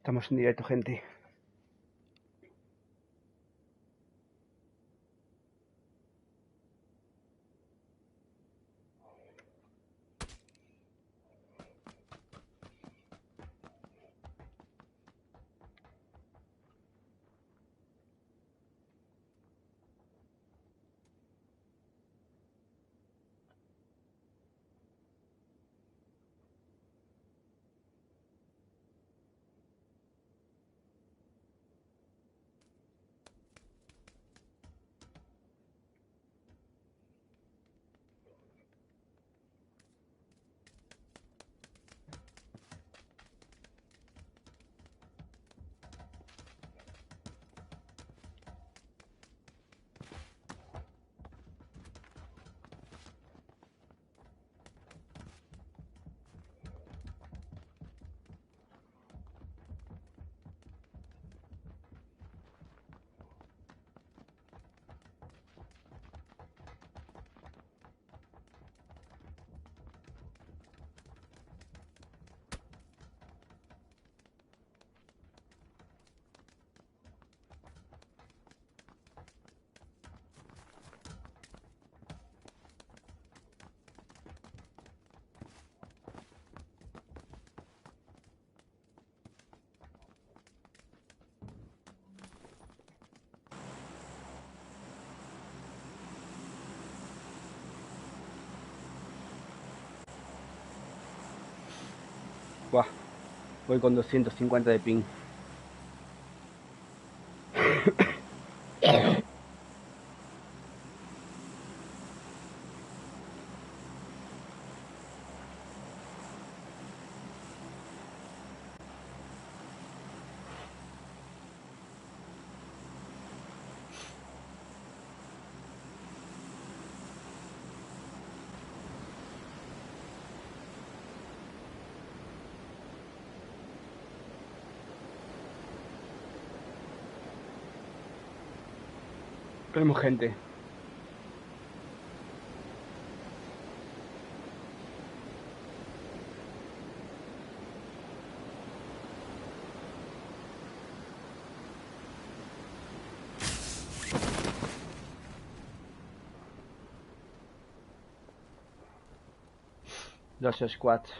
Estamos en directo, gente. Buah, voy con 250 de ping. Tenemos gente. Dos squads.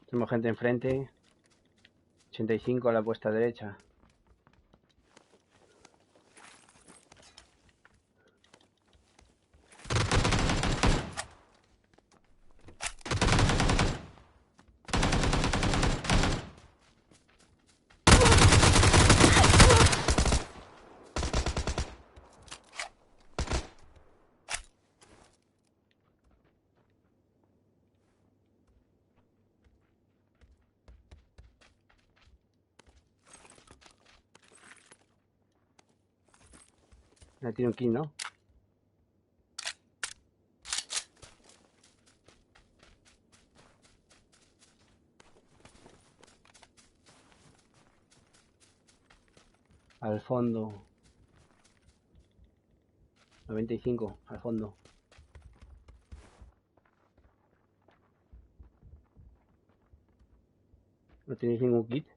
Tenemos gente enfrente. 85 a la vuestra derecha. Ya tiene un kill, ¿no? Al fondo. 95, al fondo. ¿No tenéis ningún kit?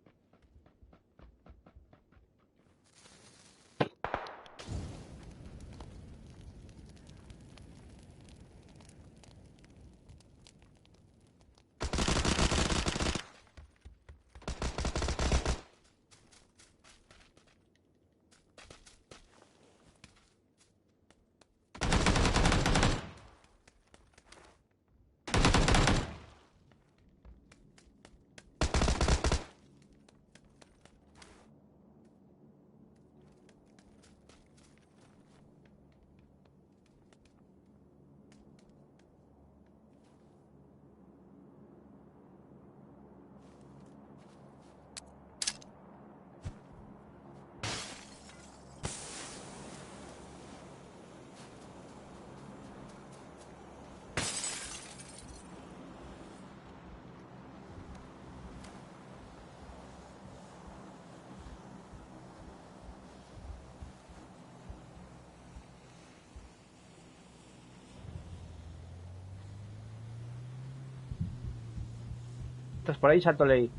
¿Estás por ahí, Satoley?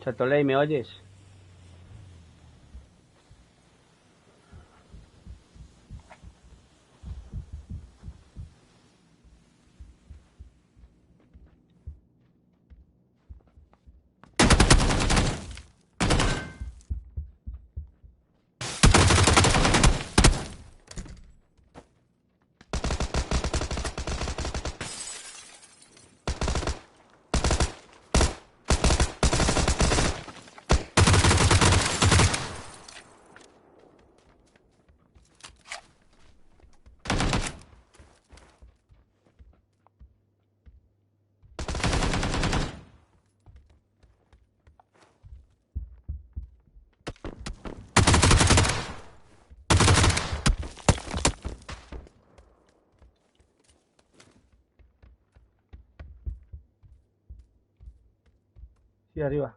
Satoley, ¿me oyes? Sí, arriba.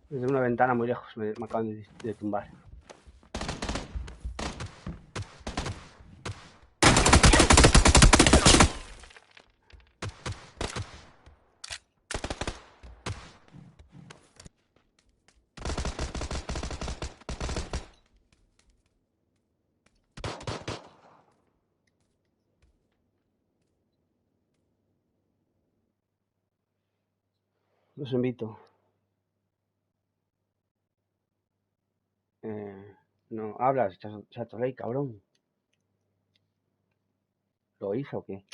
Desde una ventana muy lejos me acaban de tumbar. Los invito. No, hablas, Satoley, cabrón. ¿Lo hizo o qué?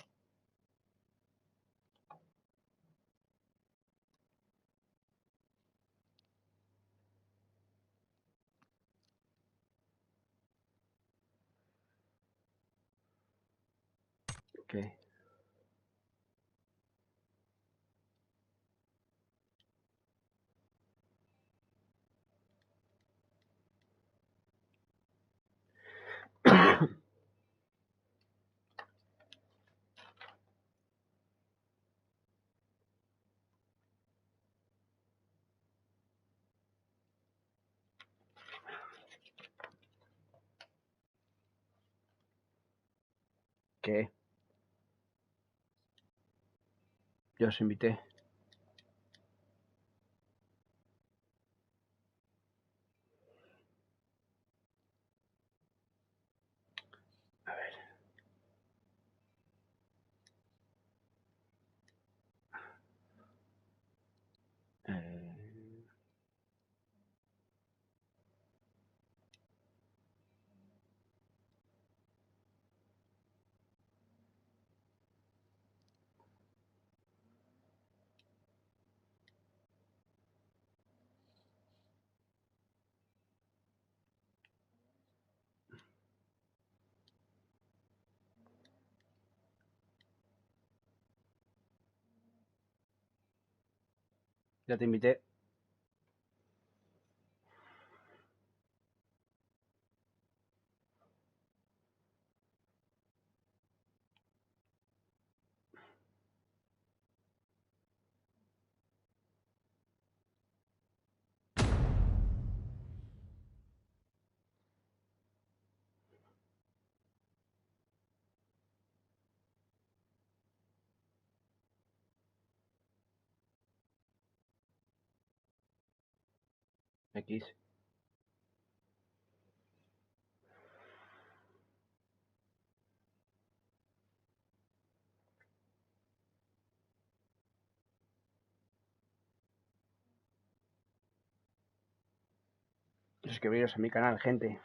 ¿Qué? ¿Qué? Yo os invité. A ver. Ya te invité. X. Suscribiros a mi canal, gente.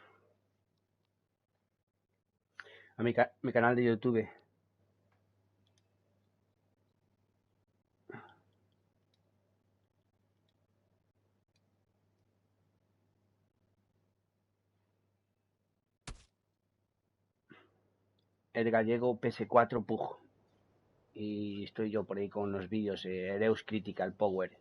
A mi canal de YouTube. El gallego PS4 Pug. Y estoy yo por ahí con los vídeos Ereus Critical Power.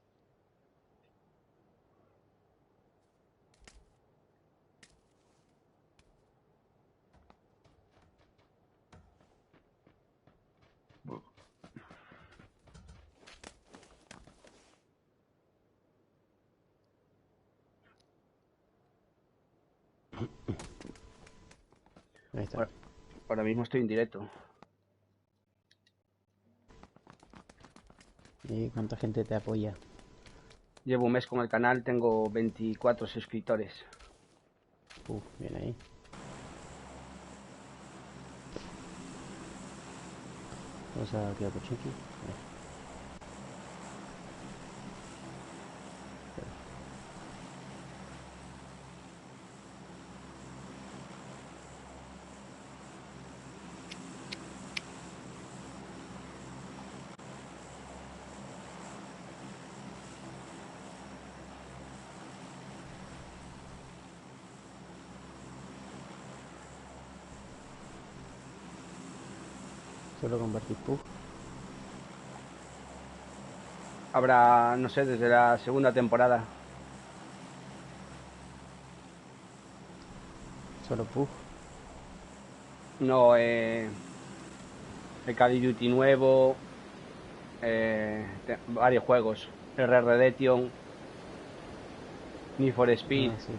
Ahí está. Ahora mismo estoy en directo. ¿Y cuánta gente te apoya? Llevo un mes con el canal, tengo 24 suscriptores. Bien ahí. Vamos a quedar por Chinky. Solo compartir Pug. Habrá, no sé, desde la segunda temporada. Solo Pug. No, el Call of Duty nuevo, varios juegos. El Red Redemption, Need for Speed. Ah, sí.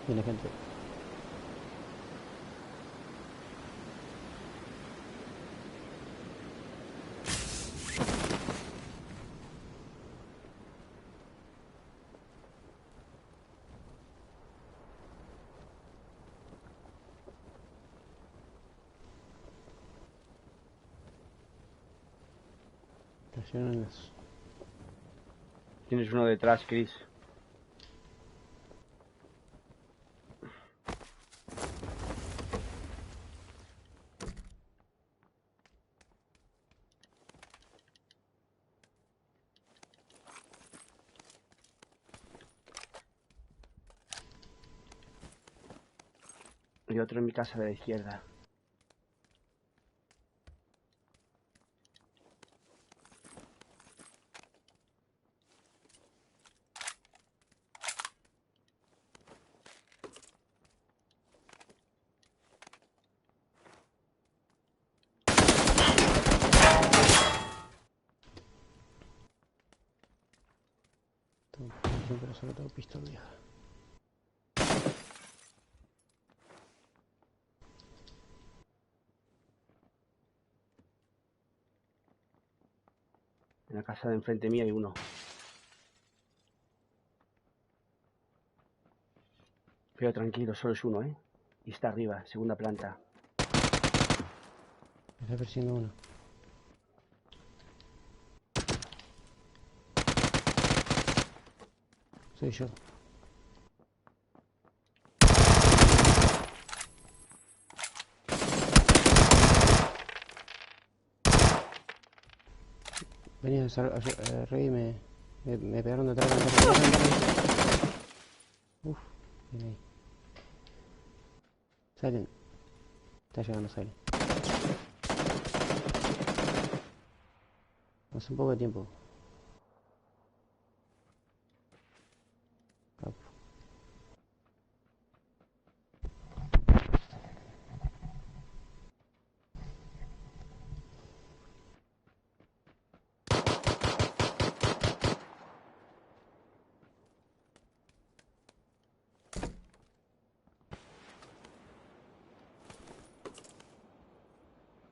Viene gente. Presionan las... Tienes uno detrás, Chris. Y otro en mi casa de la izquierda. Siempre solo tengo pistola vieja. En la casa de enfrente mía hay uno. Pero tranquilo, solo es uno, ¿eh? Y está arriba, segunda planta. Me está persiguiendo uno. Soy yo. Venía a Rey, me pegaron de atrás. Uf, bien ahí. Salen. Está llegando, sale. Hace un poco de tiempo.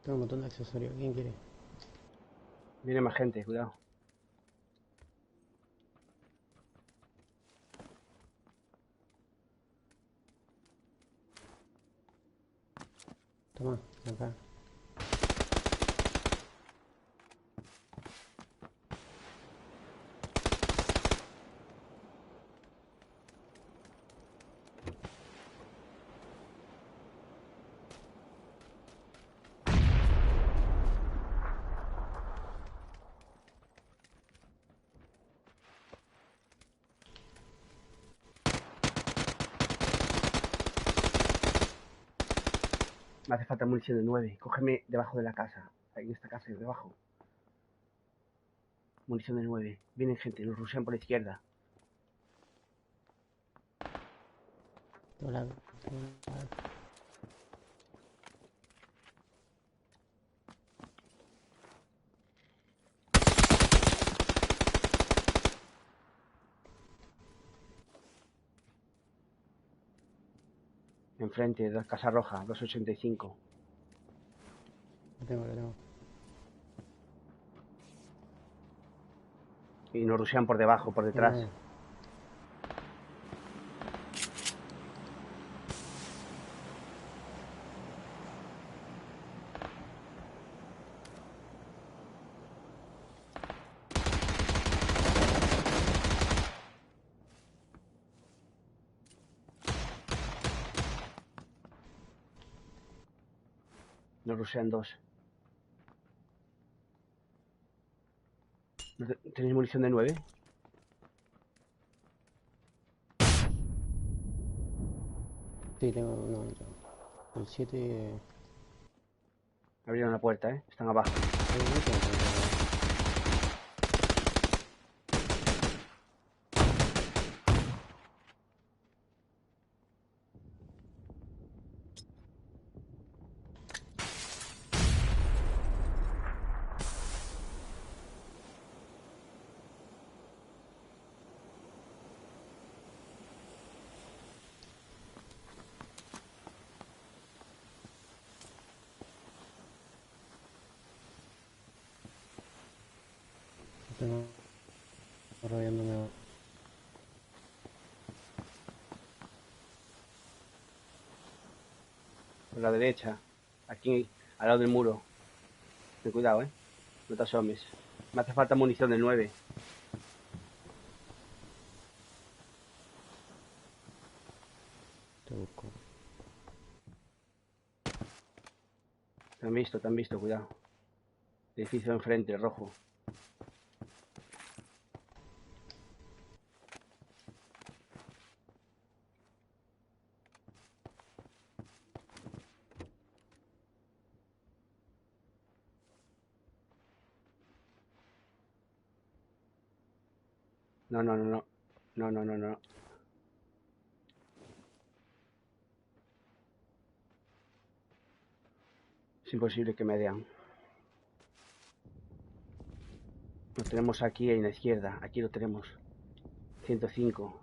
Tengo un montón de accesorios. ¿Quién quiere? Viene más gente, cuidado. Toma, acá. Me hace falta munición de 9. Cógeme debajo de la casa. Ahí en esta casa, debajo. Munición de 9. Vienen gente, nos rushean por la izquierda. Enfrente, de la Casa Roja, 285. Lo tengo. Y nos rushean por debajo, por detrás. No. Nos rushean dos. ¿Tenéis munición de 9? Sí, tengo. No tengo. El 7. Abrieron la puerta, están abajo. Tengo rodeándome. Por la derecha. Aquí, al lado del muro. Ten cuidado, no te asomes. Me hace falta munición de 9. Te busco. Te han visto, cuidado. Edificio enfrente, rojo. No. No. Es imposible que me vean. Lo tenemos aquí en la izquierda. Aquí lo tenemos. 105.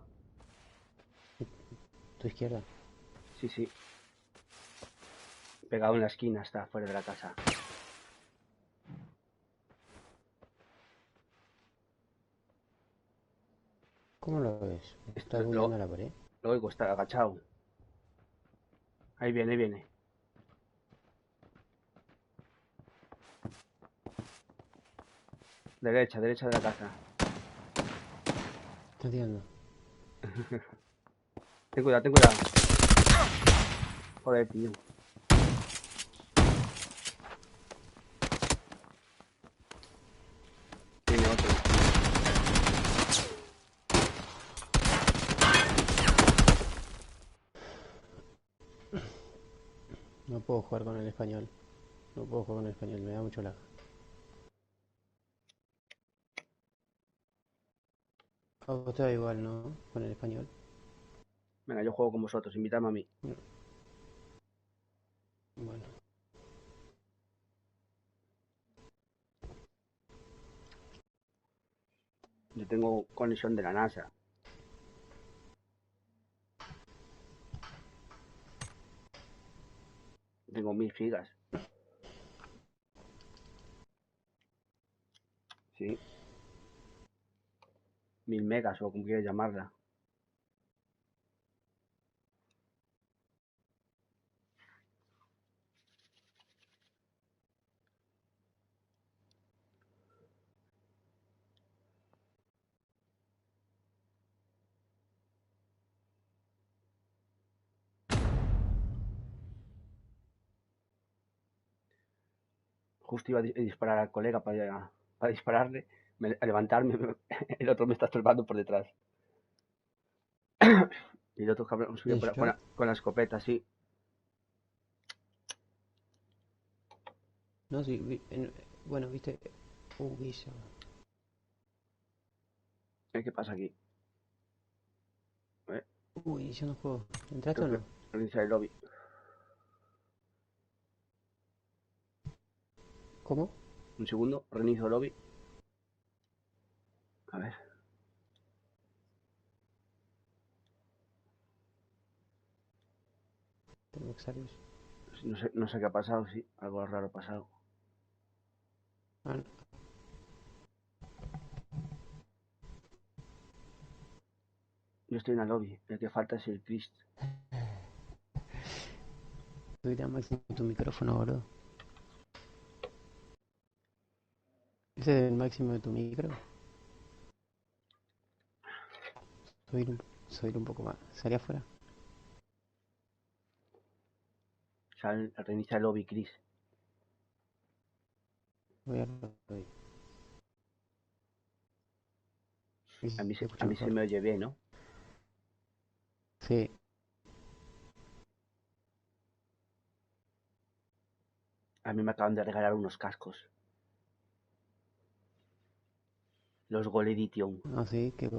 Tu izquierda. Sí. Pegado en la esquina, está fuera de la casa. ¿Cómo lo ves? ¿Estás Lo mirando a la pared? oigo, está agachado. Ahí viene. Derecha de la casa. Estás tirando. Ten cuidado. Joder, tío. Tiene otro. No puedo jugar con el español. Me da mucho lag. A vos te da igual, ¿no? Con el español. Venga, yo juego con vosotros. Invítame a mí. No. Bueno. Yo tengo conexión de la NASA. Tengo 1000 gigas. Sí. 1000 megas o como quieras llamarla. Justo iba a disparar al colega para dispararle. A levantarme. El otro me está estorbando por detrás. Y el otro cabrón subió ¿Y yo? con la escopeta, sí. No, sí. Bueno, viste. Guisa. ¿Qué pasa aquí? Uy, yo no juego. ¿Entraste Creo o que no? reiniciar el lobby. ¿Cómo? Un segundo, reinicio el lobby. A ver. Quick Service. No sé qué ha pasado, sí. Algo raro ha pasado. Ah, no. Yo estoy en la lobby. El que falta es el Chris. Subiré al máximo tu micrófono, boludo. ¿Ese es el máximo de tu micro? Subir un poco más. ¿Salí afuera? Reinicia el lobby, Chris. Voy a lobby. Y A mí, se escucha a mí se mejor. me oye bien, ¿no? Sí. A mí me acaban de regalar unos cascos. Los Gold Edition. No, sí, que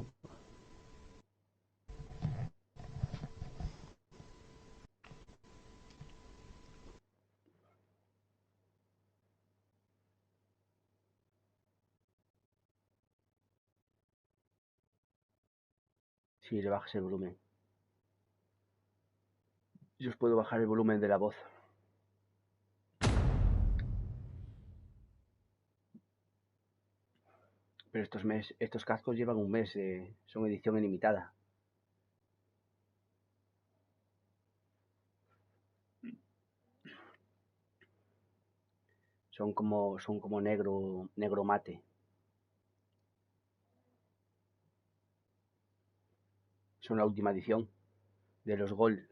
Si le bajas el volumen. Yo os puedo bajar el volumen de la voz. Pero estos cascos llevan un mes. Son edición ilimitada. Son como negro mate. Son la última edición de los Gold.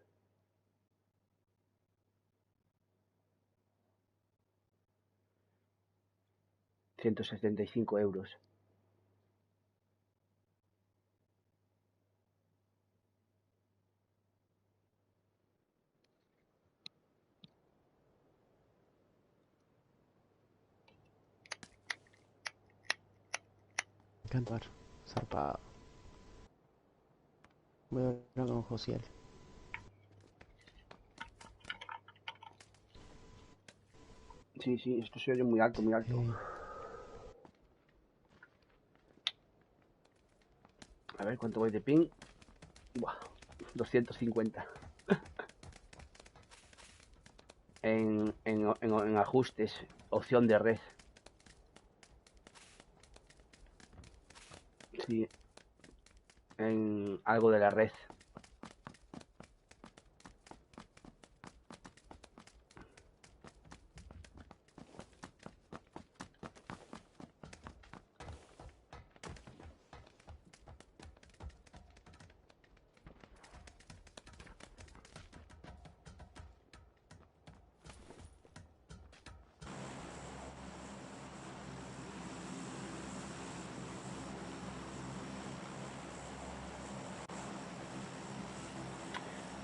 175 €. cantar. Zarpado. Voy a hablar con Josiel. Sí, esto se oye muy alto, muy alto. A ver cuánto voy de ping. Buah, 250. En ajustes, opción de red. Sí, en algo de la red.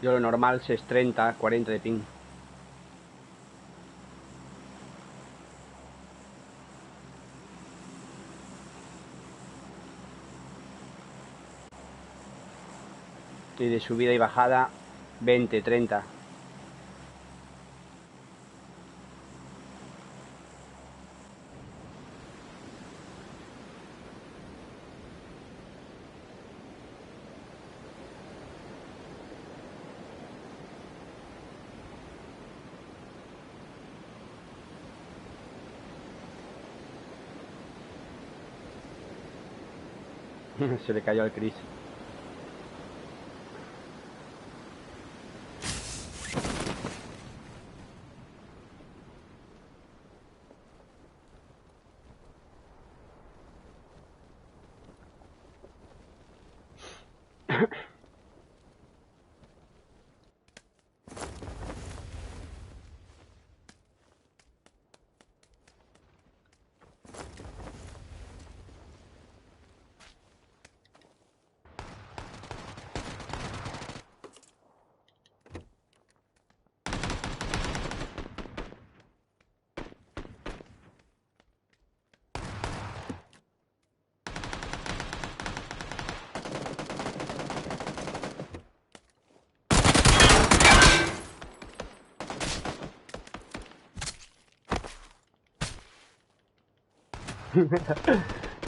Yo lo normal es 30, 40 de ping. Y de subida y bajada 20, 30. Se le cayó al Chris.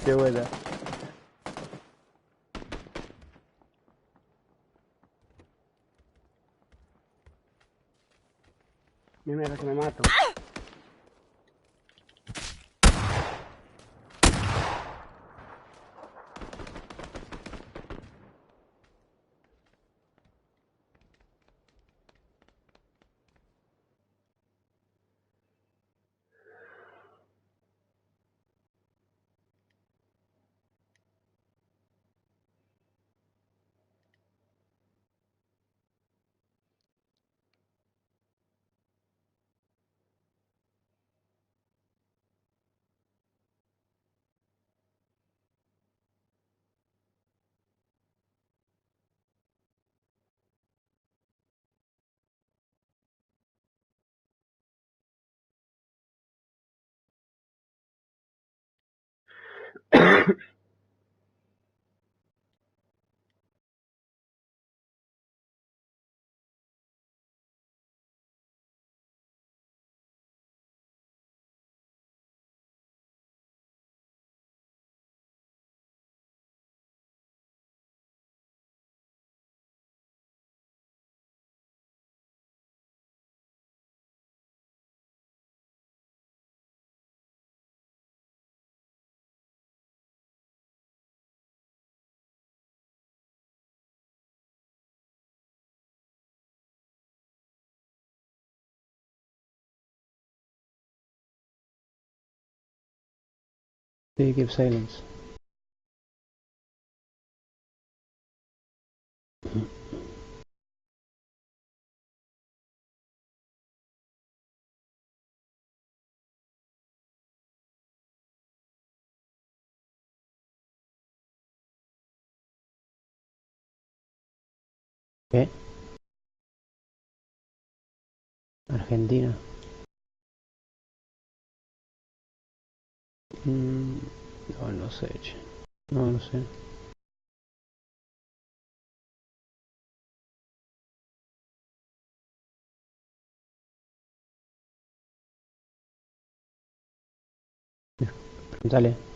Qué buena. mira, casi me mato. Sí, keep silence. ¿Qué? Argentina. No, no sé, che. No, no sé. Preguntale.